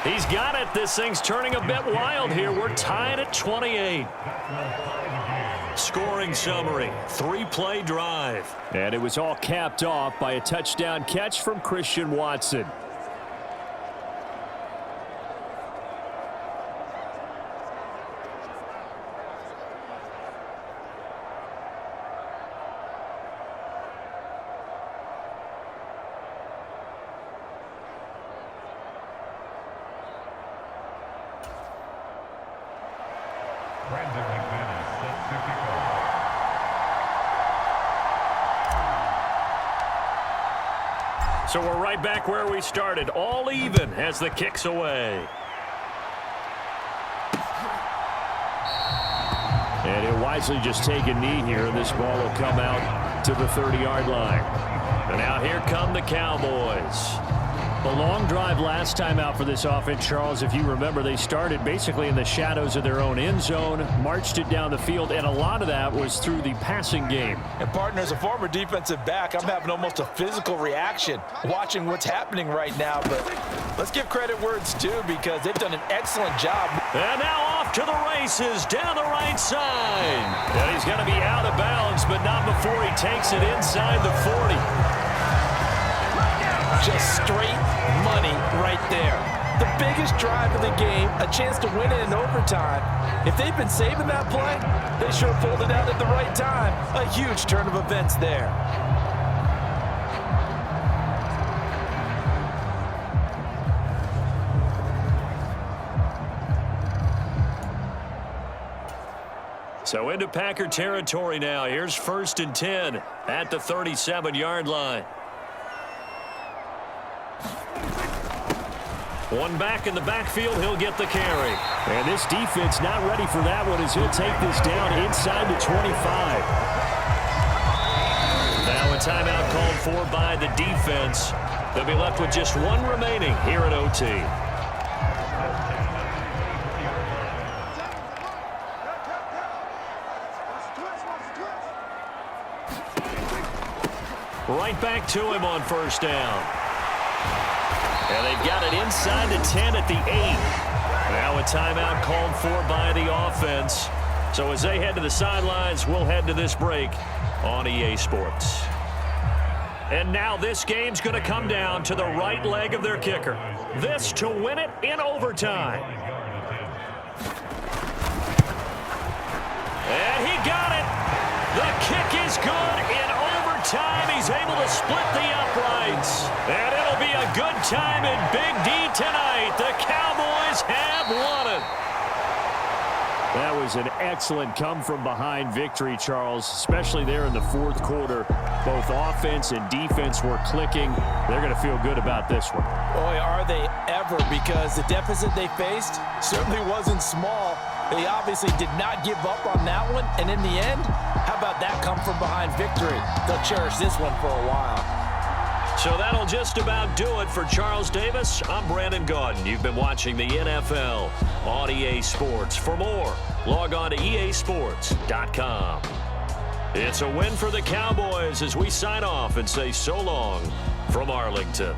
[SPEAKER 2] He's got it. This thing's turning a bit wild here. We're tied at 28. Scoring summary, 3-play drive. And it was all capped off by a touchdown catch from Christian Watson. So we're right back where we started, all even as the kick's away. And he'll wisely just take a knee here, and this ball will come out to the 30-yard line. And now here come the Cowboys. The long drive last time out for this offense, Charles, if you remember, they started basically in the shadows of their own end zone, marched it down the field, and a lot of that was through the passing game.
[SPEAKER 3] And, partner, as a former defensive back, I'm having almost a physical reaction watching what's happening right now. But let's give credit where it's due because they've done an excellent job.
[SPEAKER 2] And now off to the races down the right side. And he's going to be out of bounds, but not before he takes it inside the 40.
[SPEAKER 3] Just straight money right there.
[SPEAKER 6] The biggest drive of the game, a chance to win it in overtime. If they've been saving that play, they sure pulled it out at the right time. A huge turn of events there.
[SPEAKER 2] So into Packer territory now. Here's 1st and 10 at the 37-yard line. One back in the backfield, he'll get the carry. And this defense not ready for that one as he'll take this down inside the 25. Now a timeout called for by the defense. They'll be left with just one remaining here at OT. Right back to him on 1st down. And they've got it inside the 10 at the 8. Now a timeout called for by the offense. So as they head to the sidelines, we'll head to this break on EA Sports. And now this game's going to come down to the right leg of their kicker. This to win it in overtime. And he got it. The kick is good in overtime. He's able to split the uprights. And it'll be a good time in Big D tonight. The Cowboys have won it. That was an excellent come-from-behind victory, Charles, especially there in the 4th quarter. Both offense and defense were clicking. They're going to feel good about this one.
[SPEAKER 6] Boy, are they ever, because the deficit they faced certainly wasn't small. They obviously did not give up on that one, and in the end, how about that come-from-behind victory? They'll cherish this one for a while.
[SPEAKER 2] So that'll just about do it for Charles Davis. I'm Brandon Gaudin. You've been watching the NFL on EA Sports. For more, log on to easports.com. It's a win for the Cowboys as we sign off and say so long from Arlington.